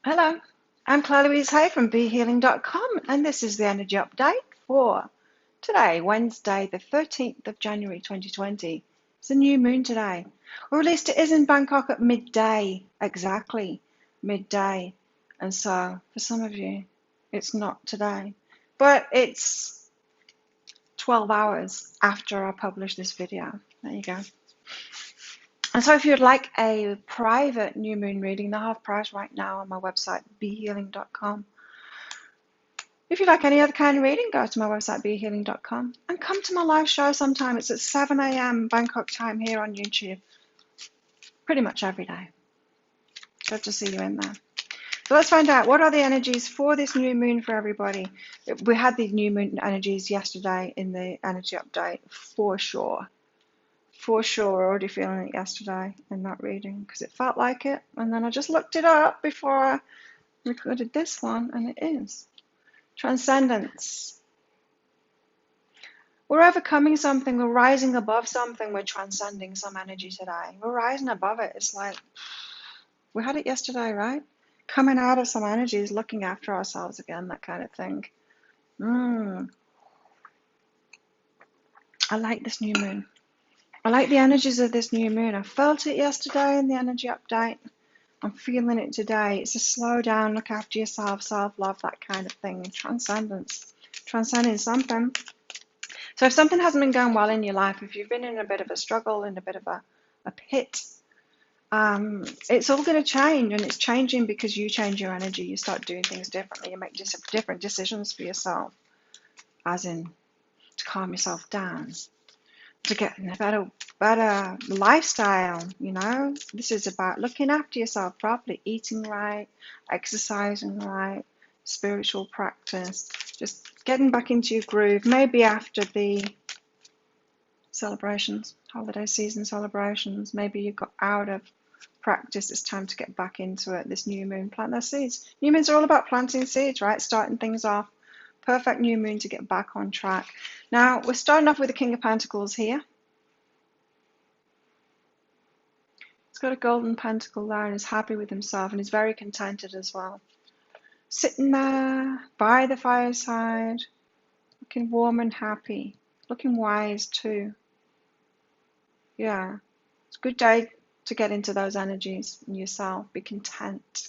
Hello, I'm Claire Louise Hay from BeHealing.com, and this is the energy update for today, Wednesday, the 13th of January 2020. It's a new moon today, or at least it is in Bangkok at midday, exactly midday. And so, for some of you, it's not today, but it's 12 hours after I published this video. There you go. And so if you'd like a private new moon reading, they're half price right now on my website, BeHealing.com. If you'd like any other kind of reading, go to my website, BeHealing.com, and come to my live show sometime. It's at 7 a.m. Bangkok time here on YouTube, pretty much every day. Good to see you in there. So let's find out, what are the energies for this new moon for everybody? We had the new moon energies yesterday in the energy update, for sure. For sure, already feeling it yesterday in that reading because it felt like it. And then I just looked it up before I recorded this one, and it is. Transcendence. We're overcoming something, we're rising above something, we're transcending some energy today. We're rising above it. It's like, we had it yesterday, right? Coming out of some energies, looking after ourselves again, that kind of thing. I like this new moon. I like the energies of this new moon. I felt it yesterday in the energy update. I'm feeling it today. It's a slow down, look after yourself, self-love, that kind of thing. Transcendence. Transcending something. So if something hasn't been going well in your life, if you've been in a bit of a struggle, in a bit of a pit, it's all going to change, and it's changing because you change your energy. You start doing things differently. You make different decisions for yourself, as in to calm yourself down, to get in a better lifestyle. You know, this is about looking after yourself properly, eating right, exercising right, spiritual practice, just getting back into your groove. Maybe after the celebrations, holiday season celebrations, maybe you got out of practice, it's time to get back into it. This new moon, plant those seeds. New moons are all about planting seeds, right? Starting things off. Perfect new moon to get back on track. Now, we're starting off with the King of Pentacles here. He's got a golden pentacle there and is happy with himself and is very contented as well. Sitting there by the fireside, looking warm and happy, looking wise too. Yeah, it's a good day to get into those energies in yourself. Be content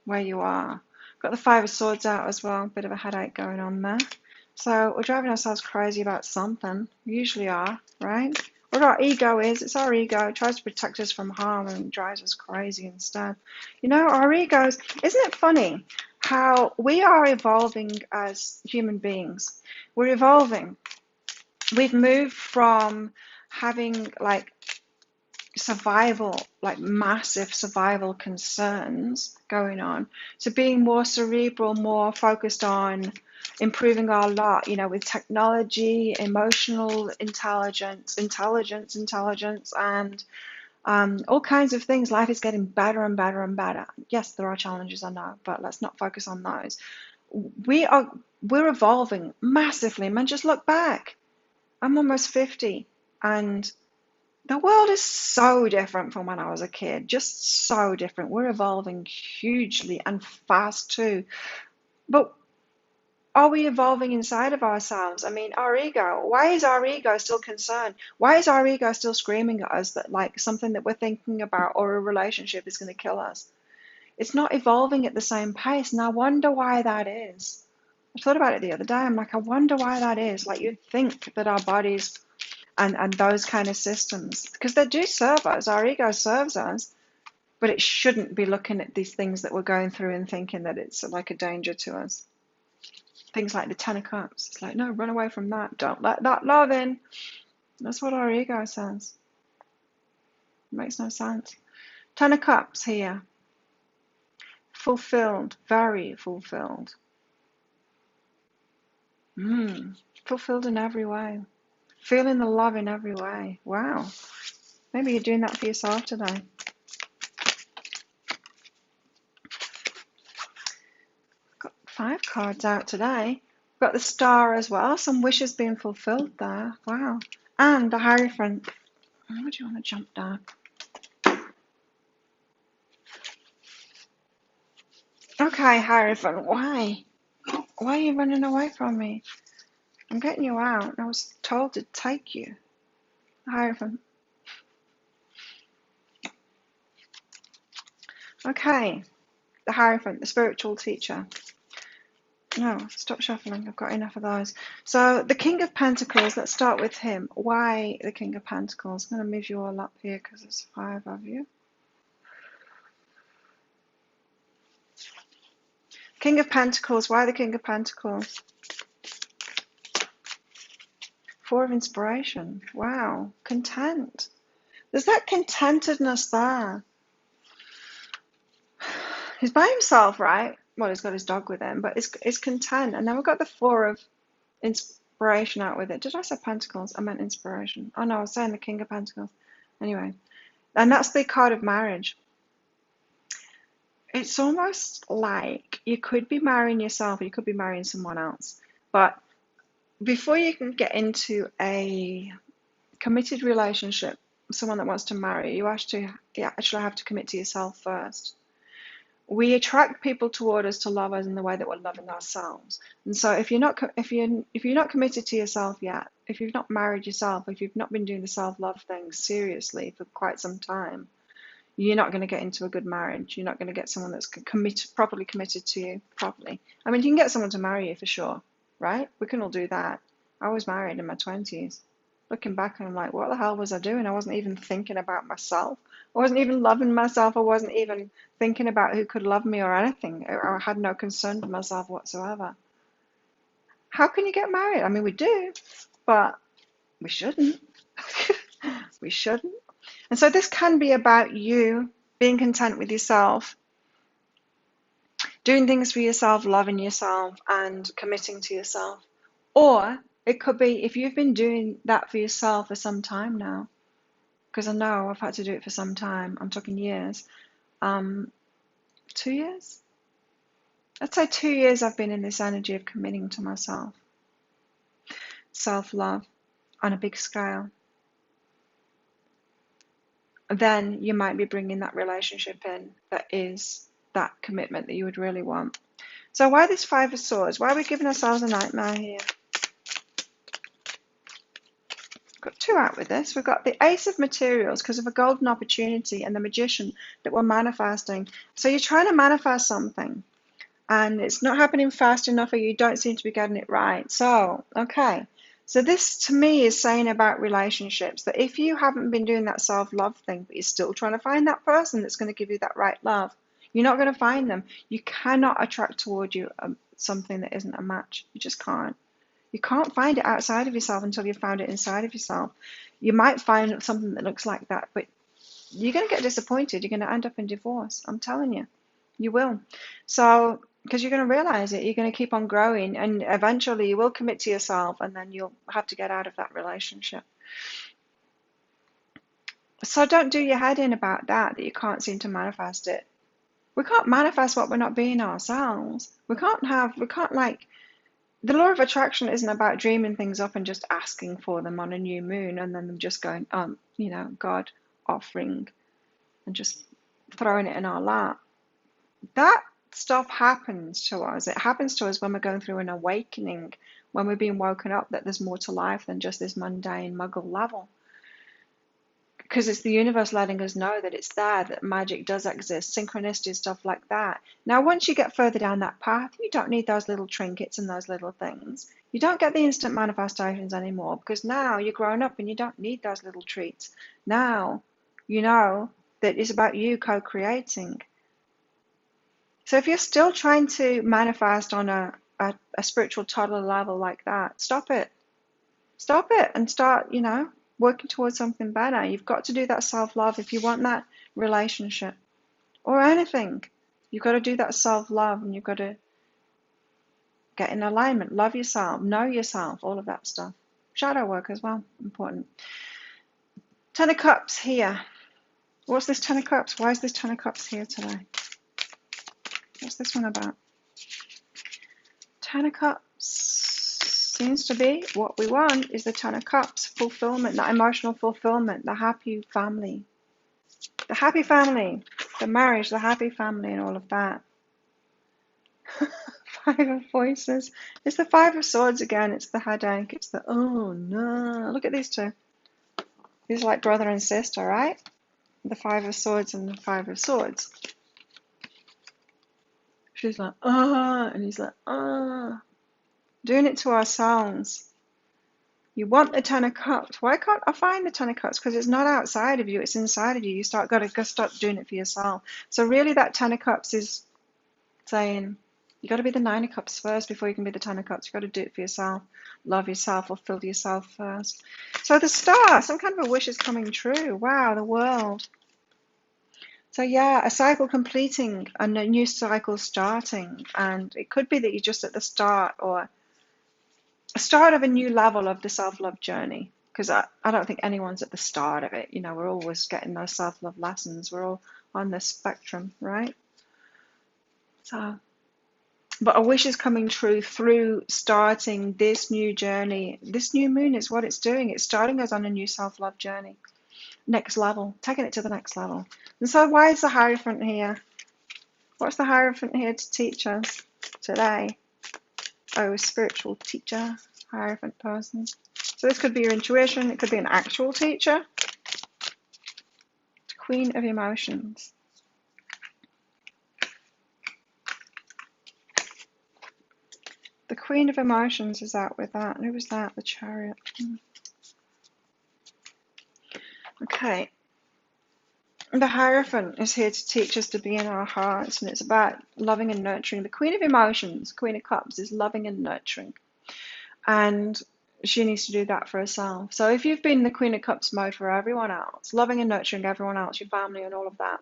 where you are. Got the Five of Swords out as well, bit of a headache going on there. So we're driving ourselves crazy about something. We usually are, right? What our ego is, it's our ego. It tries to protect us from harm and drives us crazy instead. You know, our egos, isn't it funny how we are evolving as human beings? We're evolving. We've moved from having like survival, like massive survival concerns going on, to being more cerebral, more focused on improving our lot, you know, with technology, emotional intelligence, and all kinds of things. Life is getting better and better and better. Yes, there are challenges, I know, but let's not focus on those. We're evolving massively. Man, just look back. I'm almost 50, and the world is so different from when I was a kid, just so different. We're evolving hugely and fast too. But are we evolving inside of ourselves? I mean, our ego, why is our ego still concerned? Why is our ego still screaming at us that like something that we're thinking about or a relationship is going to kill us? It's not evolving at the same pace, and I wonder why that is. I thought about it the other day. I'm like, I wonder why that is. Like, you'd think that our bodies and those kind of systems, because they do serve us, our ego serves us, but it shouldn't be looking at these things that we're going through and thinking that it's like a danger to us. Things like the Ten of Cups, it's like, no, run away from that, don't let that love in. That's what our ego says. It makes no sense. Ten of Cups here, fulfilled, very fulfilled. Fulfilled in every way. Feeling the love in every way. Wow. Maybe you're doing that for yourself today. Got 5 cards out today. Got the Star as well. Some wishes being fulfilled there. Wow. And the Hierophant. Where do you want to jump down? Okay, Hierophant, why? Why are you running away from me? I'm getting you out. I was told to take you. Hierophant. Okay, the Hierophant, the spiritual teacher. No, stop shuffling. I've got enough of those. So the King of Pentacles, let's start with him. Why the King of Pentacles? I'm going to move you all up here because there's 5 of you. King of Pentacles, why the King of Pentacles? 4 of Inspiration. Wow, content. There's that contentedness there. He's by himself, right? Well, he's got his dog with him, but it's content. And then we've got the 4 of Inspiration out with it. Did I say Pentacles? I meant Inspiration. Oh no, I was saying the King of Pentacles. Anyway, and that's the card of marriage. It's almost like you could be marrying yourself or you could be marrying someone else. But before you can get into a committed relationship, someone that wants to marry, you actually have to commit to yourself first. We attract people toward us to love us in the way that we're loving ourselves. And so if you're not committed to yourself yet, if you've not married yourself, if you've not been doing the self-love thing seriously for quite some time, you're not going to get into a good marriage. You're not going to get someone that's properly committed to you properly. I mean, you can get someone to marry you for sure, right? We can all do that. I was married in my 20s. Looking back, I'm like, what the hell was I doing? I wasn't even thinking about myself. I wasn't even loving myself. I wasn't even thinking about who could love me or anything. I had no concern for myself whatsoever. How can you get married? I mean, we do, but we shouldn't. We shouldn't. And so this can be about you being content with yourself, doing things for yourself, loving yourself, and committing to yourself. Or it could be if you've been doing that for yourself for some time now, because I know I've had to do it for some time. I'm talking years. 2 years? I'd say 2 years I've been in this energy of committing to myself. Self-love on a big scale. Then you might be bringing that relationship in that is that commitment that you would really want. So why this 5 of Swords? Why are we giving ourselves a nightmare here? Got 2 out with this. We've got the Ace of Materials because of a golden opportunity and the Magician that we're manifesting. So you're trying to manifest something and it's not happening fast enough or you don't seem to be getting it right. So, okay. So this to me is saying about relationships that if you haven't been doing that self-love thing, but you're still trying to find that person that's going to give you that right love, you're not going to find them. You cannot attract toward you something that isn't a match. You just can't. You can't find it outside of yourself until you've found it inside of yourself. You might find something that looks like that, but you're going to get disappointed. You're going to end up in divorce. I'm telling you. You will. So, because you're going to realize it, you're going to keep on growing, and eventually you will commit to yourself, and then you'll have to get out of that relationship. So don't do your head in about that you can't seem to manifest it. We can't manifest what we're not being ourselves. We can't like, the law of attraction isn't about dreaming things up and just asking for them on a new moon and then them just going, God offering and just throwing it in our lap. That stuff happens to us. It happens to us when we're going through an awakening, when we're being woken up that there's more to life than just this mundane muggle level. Because it's the universe letting us know that it's there, that magic does exist, synchronicity, stuff like that. Now, once you get further down that path, you don't need those little trinkets and those little things. You don't get the instant manifestations anymore because now you're grown up and you don't need those little treats. Now you know that it's about you co-creating. So if you're still trying to manifest on a spiritual toddler level like that, stop it. Stop it and start, working towards something better. You've got to do that self-love if you want that relationship or anything. You've got to do that self-love and you've got to get in alignment, love yourself, know yourself, all of that stuff. Shadow work as well, important. 10 of Cups here. What's this 10 of Cups? Why is this 10 of Cups here today? What's this one about? 10 of Cups seems to be what we want is the 10 of Cups, fulfillment, that emotional fulfillment, the happy family. The happy family, the marriage, the happy family and all of that. Five of Voices. It's the Five of Swords again. It's the headache. It's the, oh no. Look at these two. These are like brother and sister, right? The Five of Swords and the Five of Swords. She's like, and he's like, doing it to ourselves. You want the Ten of Cups. Why can't I find the Ten of Cups? Because it's not outside of you, it's inside of you. You gotta start doing it for yourself. So really that Ten of Cups is saying you gotta be the Nine of Cups first before you can be the Ten of Cups. You gotta do it for yourself. Love yourself, fulfill yourself first. So the star, some kind of a wish is coming true. Wow, the world. So yeah, a cycle completing, a new cycle starting, and it could be that you're just at the start or a start of a new level of the self-love journey. Because I don't think anyone's at the start of it. You know, we're always getting those self-love lessons. We're all on the spectrum, right? So, but a wish is coming true through starting this new journey. This new moon is what it's doing. It's starting us on a new self-love journey. Next level, taking it to the next level. And so why is the Hierophant here? What's the Hierophant here to teach us today? Oh, spiritual teacher, Hierophant person. So this could be your intuition, it could be an actual teacher. Queen of Emotions. The Queen of Emotions is out with that. Who was that? The Chariot. Okay. The Hierophant is here to teach us to be in our hearts, and it's about loving and nurturing. The Queen of Emotions, Queen of Cups, is loving and nurturing. And she needs to do that for herself. So if you've been in the Queen of Cups mode for everyone else, loving and nurturing everyone else, your family and all of that,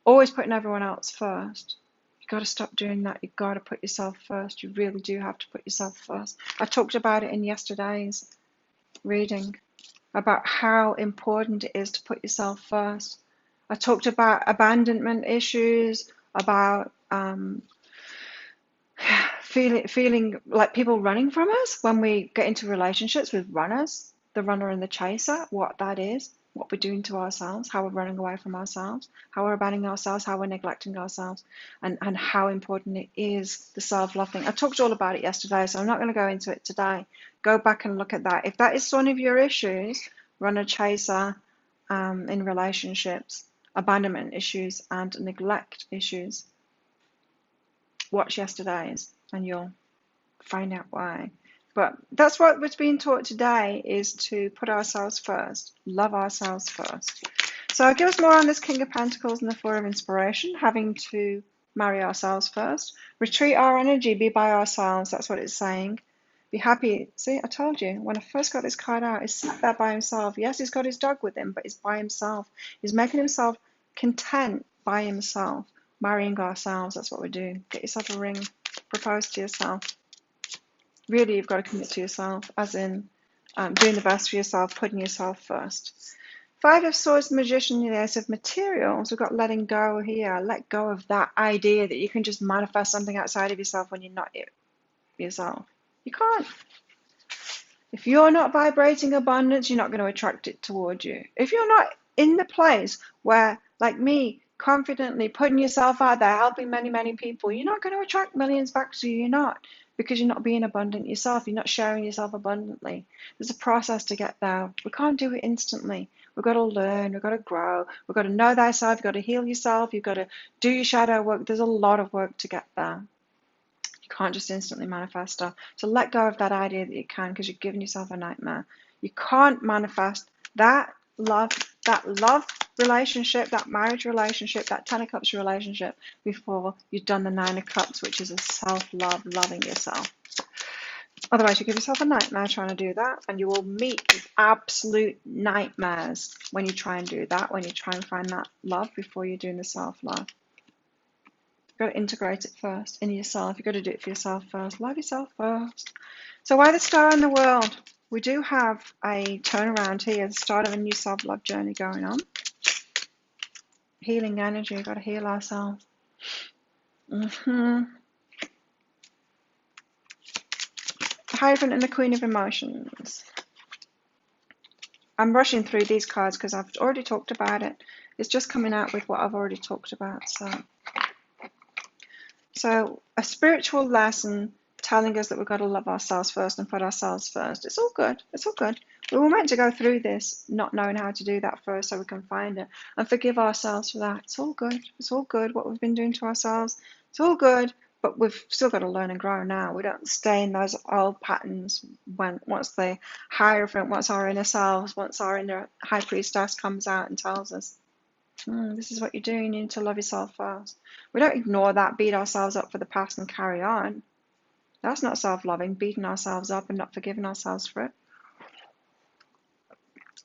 always putting everyone else first, you've got to stop doing that. You've got to put yourself first. You really do have to put yourself first. I talked about it in yesterday's reading, about how important it is to put yourself first. I talked about abandonment issues, about feeling like people running from us when we get into relationships with runners, the runner and the chaser, what that is, what we're doing to ourselves, how we're running away from ourselves, how we're abandoning ourselves, how we're neglecting ourselves, and how important it is, the self-love thing. I talked all about it yesterday, so I'm not going to go into it today. Go back and look at that. If that is one of your issues, runner, chaser, in relationships, abandonment issues and neglect issues, watch yesterday's and you'll find out why. But that's what was being taught today, is to put ourselves first, love ourselves first. So give us more on this King of Pentacles and the Four of Inspiration, having to marry ourselves first. Retreat our energy, be by ourselves, that's what it's saying. Be happy. See, I told you, when I first got this card out, he's sat there by himself. Yes, he's got his dog with him, but he's by himself. He's making himself content by himself. Marrying ourselves, that's what we're doing. Get yourself a ring, propose to yourself. Really, you've got to commit to yourself, as in doing the best for yourself, putting yourself first. Five of Swords, the Magician, the Ace of Materials. We've got letting go here. Let go of that idea that you can just manifest something outside of yourself when you're not yourself. You can't. If you're not vibrating abundance, you're not going to attract it toward you. If you're not in the place where, like me, confidently putting yourself out there, helping many, many people, you're not going to attract millions back to you. You're not, because you're not being abundant yourself. You're not sharing yourself abundantly. There's a process to get there. We can't do it instantly. We've got to learn. We've got to grow. We've got to know thyself. You've got to heal yourself. You've got to do your shadow work. There's a lot of work to get there. You can't just instantly manifest stuff. So let go of that idea that you can, because you're giving yourself a nightmare. You can't manifest that love relationship, that marriage relationship, that Ten of Cups relationship before you've done the Nine of Cups, which is a self-love, loving yourself. Otherwise, you give yourself a nightmare trying to do that, and you will meet with absolute nightmares when you try and do that, when you try and find that love before you're doing the self-love. You've got to integrate it first in yourself. You've got to do it for yourself first. Love yourself first. So why the Star in the World? We do have a turnaround here, the start of a new self-love journey going on. Healing energy, we've got to heal ourselves. The Hierophant and the Queen of Emotions. I'm rushing through these cards because I've already talked about it. It's just coming out with what I've already talked about. So So a spiritual lesson telling us that we've got to love ourselves first and put ourselves first. It's all good. It's all good. We were meant to go through this not knowing how to do that first so we can find it and forgive ourselves for that. It's all good. It's all good what we've been doing to ourselves. It's all good. But we've still got to learn and grow now. We don't stay in those old patterns once the Hierophant, once our inner selves, once our inner high priestess comes out and tells us, this is what you're doing. You need to love yourself first. We don't ignore that, beat ourselves up for the past and carry on. That's not self-loving, beating ourselves up and not forgiving ourselves for it.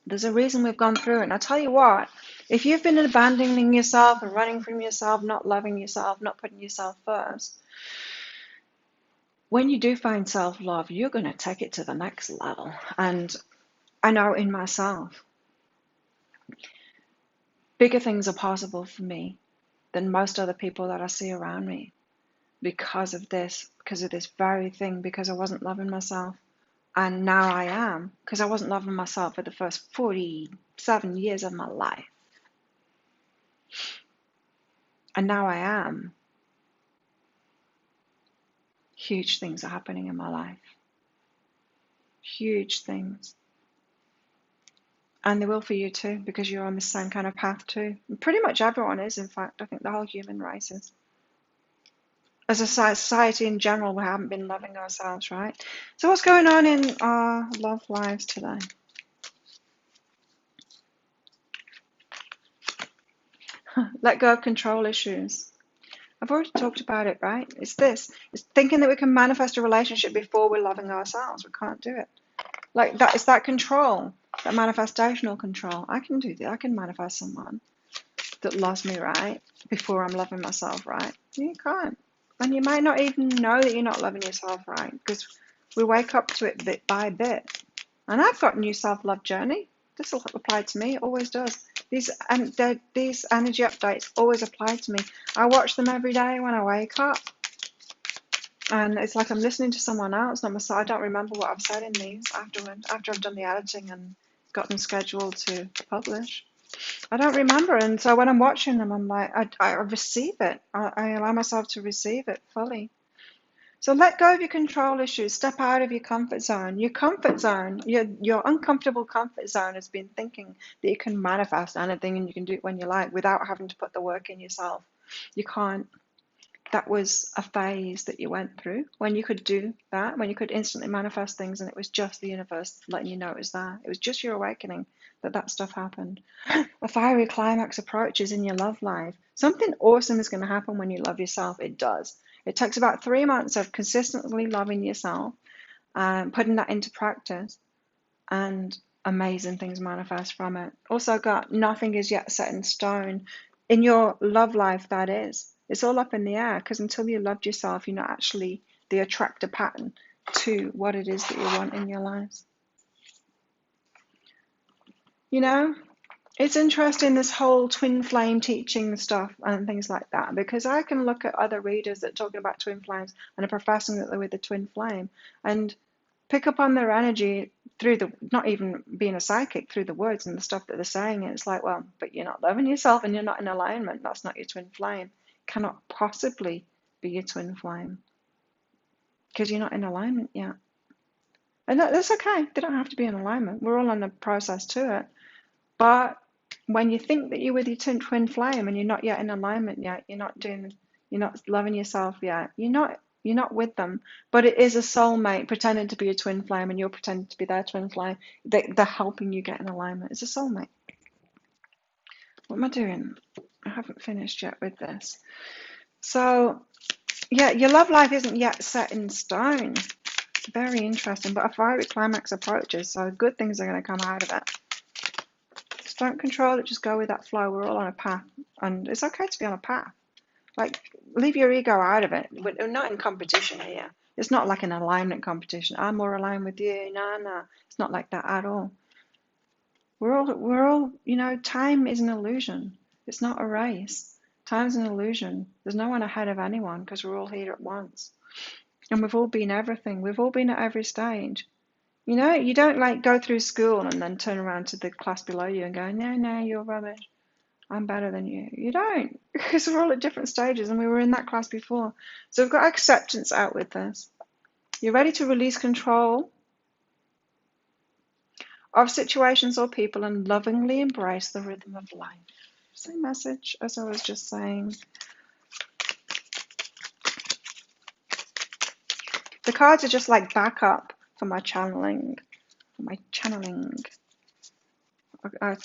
There's a reason we've gone through it. And I tell you what, if you've been abandoning yourself and running from yourself, not loving yourself, not putting yourself first, when you do find self-love, you're going to take it to the next level. And I know in myself, bigger things are possible for me than most other people that I see around me because of this very thing, because I wasn't loving myself. And now I am, because I wasn't loving myself for the first 47 years of my life. And now I am. Huge things are happening in my life. Huge things. And they will for you too, because you're on the same kind of path too. And pretty much everyone is, in fact. I think the whole human race is. As a society in general, we haven't been loving ourselves, right? So what's going on in our love lives today? Let go of control issues. I've already talked about it, right? It's this. It's thinking that we can manifest a relationship before we're loving ourselves. We can't do it. Like that, it's that control, that manifestational control. I can do that. I can manifest someone that loves me, right, before I'm loving myself, right? You can't. And you might not even know that you're not loving yourself, right? Because we wake up to it bit by bit. And I've got a new self-love journey. This will apply to me. It always does. These energy updates always apply to me. I watch them every day when I wake up. And it's like I'm listening to someone else, not myself. I don't remember what I've said in these afterward, after I've done the editing and got them scheduled to publish. I don't remember. And so when I'm watching them, I'm like, I receive it. I allow myself to receive it fully. So let go of your control issues. Step out of your comfort zone. Your comfort zone, your uncomfortable comfort zone has been thinking that you can manifest anything and you can do it when you like without having to put the work in yourself. You can't. That was a phase that you went through when you could do that, when you could instantly manifest things and it was just the universe letting you know it was there. It was just your awakening that stuff happened. A fiery climax approaches in your love life. Something awesome is going to happen when you love yourself. It does. It takes about 3 months of consistently loving yourself and putting that into practice, and amazing things manifest from it. Also got nothing is yet set in stone. In your love life, that is. It's all up in the air, because until you loved yourself, you're not actually the attractor pattern to what it is that you want in your lives. You know, it's interesting, this whole twin flame teaching stuff and things like that, because I can look at other readers that are talking about twin flames and are professing that they're with the twin flame and pick up on their energy through the, not even being a psychic, through the words and the stuff that they're saying. And it's like, well, but you're not loving yourself and you're not in alignment. That's not your twin flame. Cannot possibly be your twin flame because you're not in alignment yet. And that's okay. They don't have to be in alignment. We're all on a process to it. But when you think that you're with your twin flame and you're not yet in alignment yet, you're not loving yourself yet, you're not with them. But it is a soulmate pretending to be a twin flame and you're pretending to be their twin flame. They're helping you get in alignment. It's a soulmate. What am I doing? I haven't finished yet with this. So, yeah, your love life isn't yet set in stone. It's very interesting, but a fiery climax approaches, so good things are going to come out of it. Just don't control it, just go with that flow. We're all on a path, and it's okay to be on a path. Like, leave your ego out of it. We're not in competition here. It's not like an alignment competition. I'm more aligned with you. No. It's not like that at all. We're all, time is an illusion. It's not a race. Time's an illusion. There's no one ahead of anyone because we're all here at once. And we've all been everything. We've all been at every stage. You don't like go through school and then turn around to the class below you and go, no, you're rubbish. I'm better than you. You don't, because we're all at different stages, and we were in that class before. So we've got acceptance out with this. You're ready to release control of situations or people and lovingly embrace the rhythm of life. Same message as I was just saying. The cards are just like backup for my channeling. I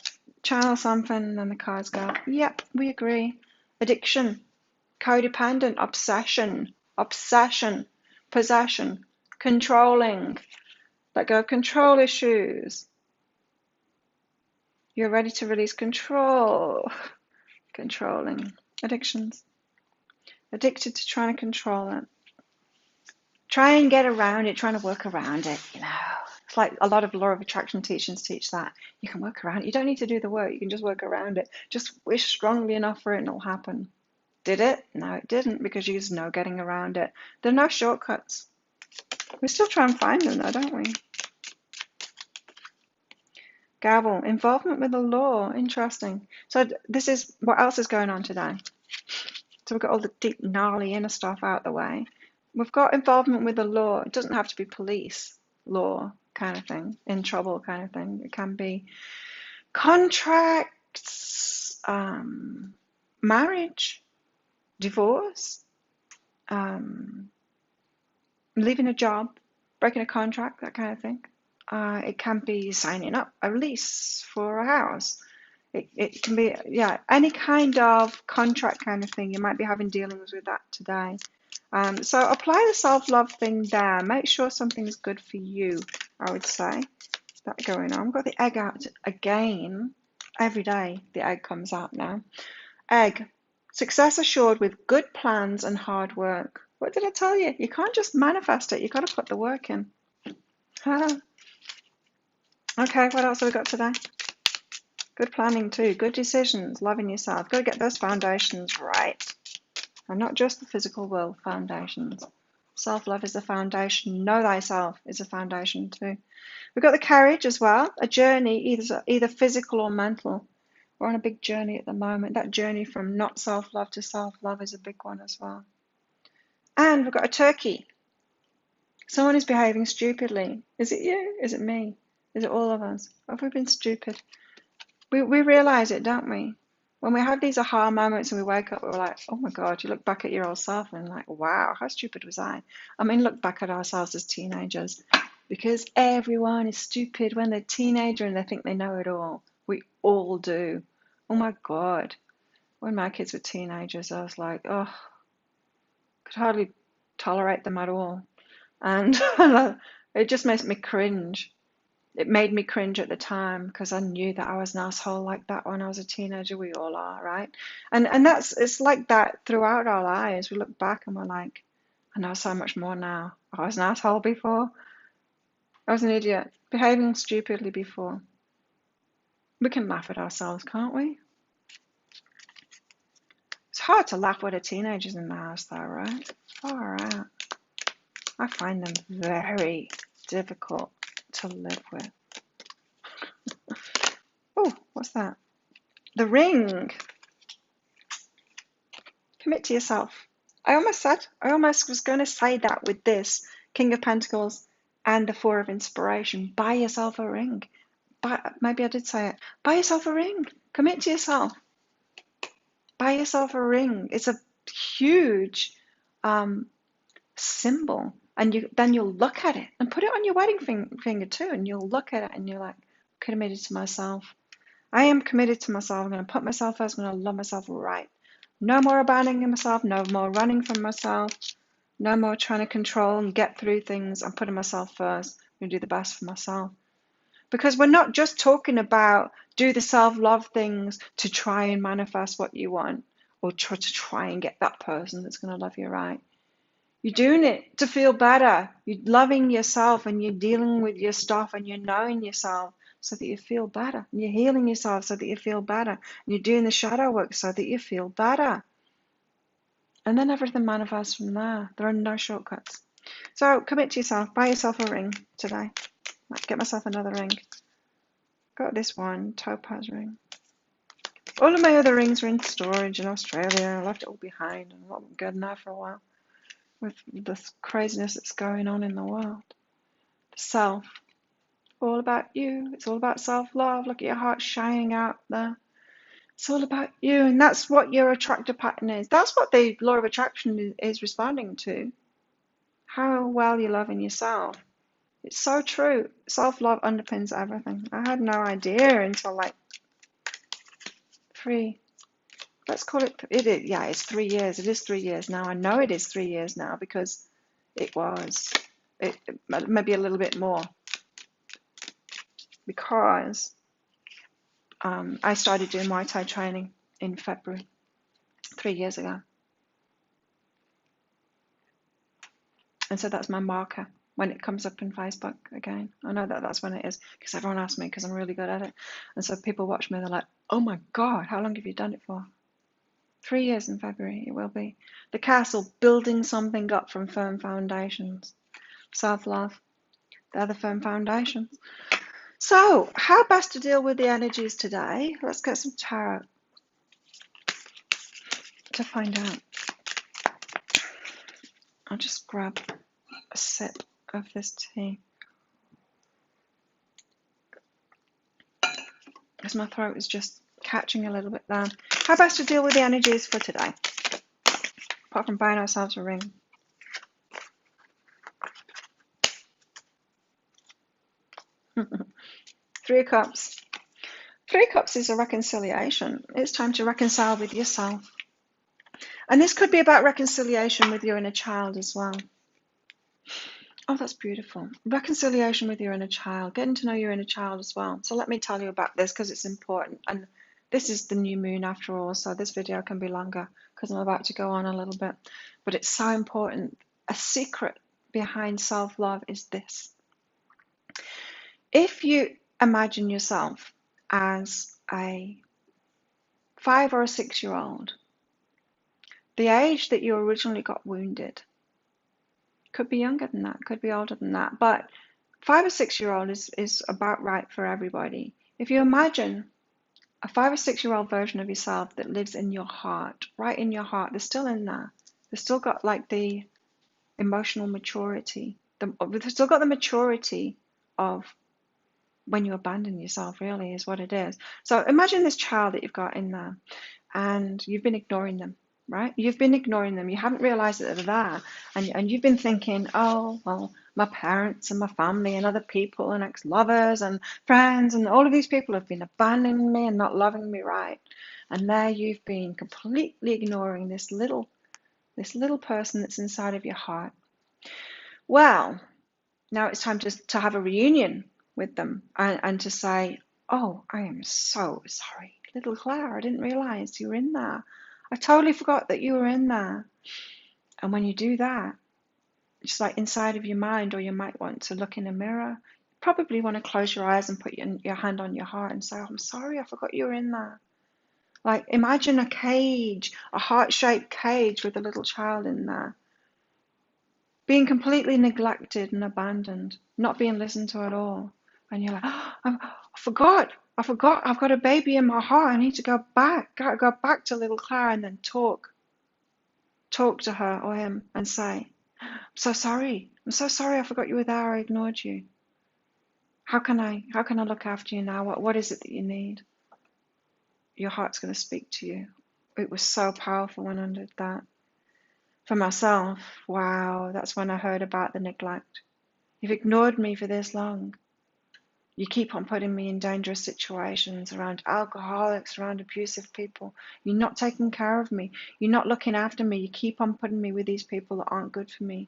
channel something and then the cards go, yep, we agree. Addiction, codependent, obsession, possession, controlling. Let go of control issues. You're ready to release control. Controlling. Addictions. Addicted to trying to control it. Try and get around it, trying to work around it, you know. It's like a lot of law of attraction teachings teach that. You can work around it. You don't need to do the work. You can just work around it. Just wish strongly enough for it and it'll happen. Did it? No, it didn't, because there's no getting around it. There are no shortcuts. We still try and find them though, don't we? Gavel, involvement with the law. Interesting. So this is what else is going on today. So we've got all the deep, gnarly inner stuff out the way. We've got involvement with the law. It doesn't have to be police law kind of thing, in trouble kind of thing. It can be contracts, marriage, divorce, leaving a job, breaking a contract, that kind of thing. It can be signing up a lease for a house. It can be, yeah, any kind of contract kind of thing. You might be having dealings with that today. So apply the self-love thing there. Make sure something's good for you, I would say. That going on. I've got the egg out again. Every day the egg comes out now. Egg. Success assured with good plans and hard work. What did I tell you? You can't just manifest it. You've got to put the work in. Okay, what else have we got today? Good planning too. Good decisions. Loving yourself. Got to get those foundations right. And not just the physical world foundations. Self-love is the foundation. Know thyself is a foundation too. We've got the carriage as well. A journey, either physical or mental. We're on a big journey at the moment. That journey from not self-love to self-love is a big one as well. And we've got a turkey. Someone is behaving stupidly. Is it you? Is it me? Is it all of us? Have we been stupid? We realise it, don't we? When we have these aha moments and we wake up, we're like, oh my God, you look back at your old self and like, wow, how stupid was I? I mean, look back at ourselves as teenagers, because everyone is stupid when they're a teenager and they think they know it all. We all do. Oh my God. When my kids were teenagers, I was like, oh, could hardly tolerate them at all. And it just makes me cringe. It made me cringe at the time because I knew that I was an asshole like that when I was a teenager. We all are, right? And it's like that throughout our lives. We look back and we're like, I know so much more now. I was an asshole before. I was an idiot, behaving stupidly before. We can laugh at ourselves, can't we? It's hard to laugh with the teenagers in the house though, right? Far out. I find them very difficult to live with. Oh, what's that? The ring. Commit to yourself. I almost was going to say that with this King of Pentacles and the Four of Inspiration. Buy yourself a ring. Maybe I did say it. Buy yourself a ring. Commit to yourself. Buy yourself a ring. It's a huge symbol. And then you'll look at it and put it on your wedding finger too. And you'll look at it and you're like, committed to myself. I am committed to myself. I'm going to put myself first. I'm going to love myself right. No more abandoning myself. No more running from myself. No more trying to control and get through things. I'm putting myself first. I'm going to do the best for myself. Because we're not just talking about do the self-love things to try and manifest what you want or to try and get that person that's going to love you right. You're doing it to feel better. You're loving yourself and you're dealing with your stuff and you're knowing yourself so that you feel better. And you're healing yourself so that you feel better. And you're doing the shadow work so that you feel better. And then everything manifests from there. There are no shortcuts. So commit to yourself. Buy yourself a ring today. Might get myself another ring. Got this one, topaz ring. All of my other rings are in storage in Australia. I left it all behind and not good enough for a while with this craziness that's going on in the world. Self. All about you. It's all about self-love. Look at your heart shining out there. It's all about you, and that's what your attractor pattern is. That's what the law of attraction is responding to. How well you're loving yourself. It's so true. Self-love underpins everything. I had no idea until like let's call it, yeah, it's 3 years. It is 3 years now. I know it is 3 years now because it was, maybe a little bit more, because I started doing Muay Thai training in February 3 years ago. And so that's my marker when it comes up in Facebook again. I know that that's when it is because everyone asks me because I'm really good at it. And so people watch me, they're like, oh my God, how long have you done it for? 3 years in February, it will be. The castle, building something up from firm foundations. Self-love, they're the firm foundations. So, how best to deal with the energies today? Let's get some tarot to find out. I'll just grab a sip of this tea because my throat is just catching a little bit down. How best to deal with the energies for today? Apart from buying ourselves a ring. Three of Cups. 3 Cups is a reconciliation. It's time to reconcile with yourself. And this could be about reconciliation with your inner child as well. Oh, that's beautiful. Reconciliation with your inner child. Getting to know your inner child as well. So let me tell you about this because it's important. And this is the new moon after all. So this video can be longer because I'm about to go on a little bit. But it's so important. A secret behind self-love is this. If you imagine yourself as a 5 or a 6-year-old, the age that you originally got wounded, could be younger than that, could be older than that, but 5 or 6-year-old is about right for everybody. If you imagine a 5 or 6-year-old version of yourself that lives in your heart, right in your heart, they're still in there. They've still got like the emotional maturity. They've still got the maturity of when you abandon yourself, really, is what it is. So imagine this child that you've got in there and you've been ignoring them, right? You've been ignoring them. You haven't realized that they're there. And you've been thinking, oh, well, my parents and my family and other people and ex-lovers and friends and all of these people have been abandoning me and not loving me right. And there you've been completely ignoring this little person that's inside of your heart. Well, now it's time to have a reunion with them and to say, oh, I am so sorry, little Claire, I didn't realize you were in there. I totally forgot that you were in there. And when you do that, just like inside of your mind, or you might want to look in a mirror, you probably want to close your eyes and put your hand on your heart and say, oh, I'm sorry, I forgot you were in there. Like imagine a cage, a heart-shaped cage with a little child in there, being completely neglected and abandoned, not being listened to at all. And you're like, oh, I forgot, I've got a baby in my heart, I need to go back, gotta go back to little Claire and then talk to her or him and say, I'm so sorry, I forgot you were there, I ignored you. How can I look after you now? What is it that you need? Your heart's going to speak to you. It was so powerful when I did that. For myself, wow, that's when I heard about the neglect. You've ignored me for this long. You keep on putting me in dangerous situations around alcoholics, around abusive people. You're not taking care of me. You're not looking after me. You keep on putting me with these people that aren't good for me.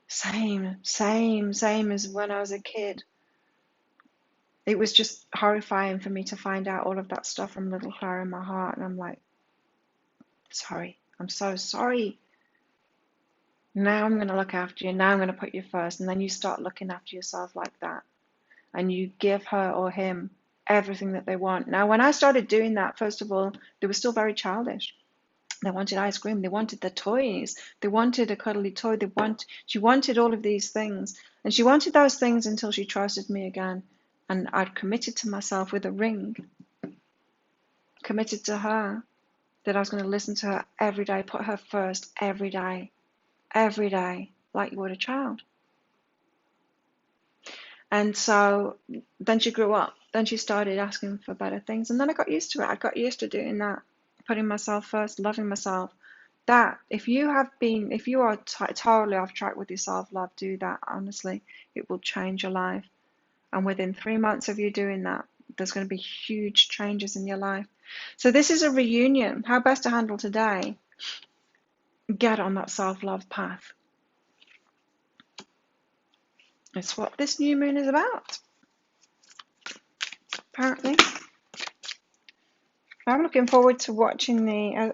Same as when I was a kid. It was just horrifying for me to find out all of that stuff from little Clara in my heart. And I'm like, sorry. I'm so sorry. Now I'm going to look after you. Now I'm going to put you first. And then you start looking after yourself like that. And you give her or him everything that they want. Now, when I started doing that, first of all, they were still very childish. They wanted ice cream. They wanted the toys. They wanted a cuddly toy. She wanted all of these things. And she wanted those things until she trusted me again. And I'd committed to myself with a ring. committed to her that I was going to listen to her every day, put her first every day, like you would a child. And so then she grew up. Then she started asking for better things. And then I got used to it. I got used to doing that, putting myself first, loving myself. That, if you are totally off track with your self-love, do that, honestly. It will change your life. And within 3 months of you doing that, there's going to be huge changes in your life. So this is a reunion. How best to handle today? Get on that self-love path. It's what this new moon is about, apparently. I'm looking forward to watching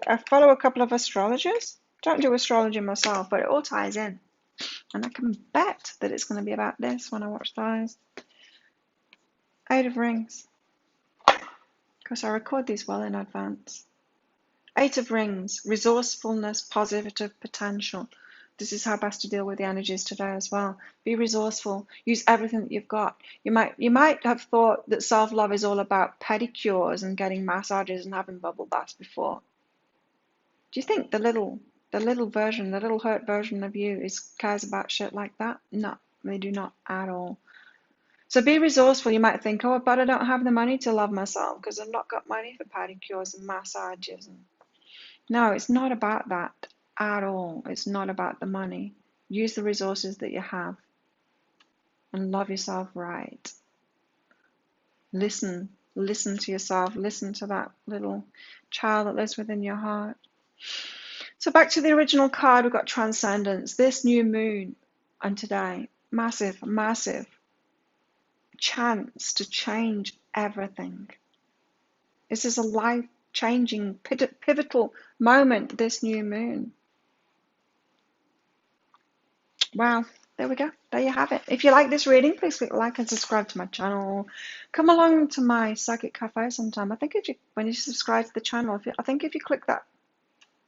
I follow a couple of astrologers. Don't do astrology myself, but it all ties in. And I can bet that it's going to be about this when I watch those. 8 of Rings. Because I record these well in advance. 8 of Rings. Resourcefulness, positive potential. This is how best to deal with the energies today as well. Be resourceful. Use everything that you've got. You might have thought that self-love is all about pedicures and getting massages and having bubble baths before. Do you think the little version, the little hurt version of you cares about shit like that? No, they do not at all. So be resourceful. You might think, oh, but I don't have the money to love myself because I've not got money for pedicures and massages. No, it's not about that at all. It's not about the money. Use the resources that you have and love yourself right. Listen to yourself. Listen to that little child that lives within your heart. So back to the original card, we've got Transcendence. This new moon and today, massive chance to change everything. This is a life-changing, pivotal moment, this new moon. Wow, there we go. There you have it. If you like this reading, please click like and subscribe to my channel. Come along to my Psychic Cafe sometime. I think when you subscribe to the channel, if you click that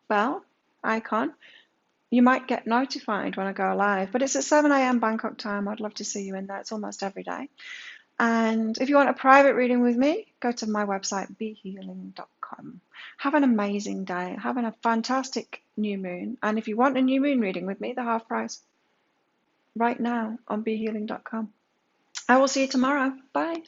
bell icon, you might get notified when I go live, but it's at 7 a.m. Bangkok time. I'd love to see you in there. It's almost every day. And if you want a private reading with me, go to my website, behealing.com. Have an amazing day. Have a fantastic new moon. And if you want a new moon reading with me, the half price right now on behealing.com. I will see you tomorrow. Bye.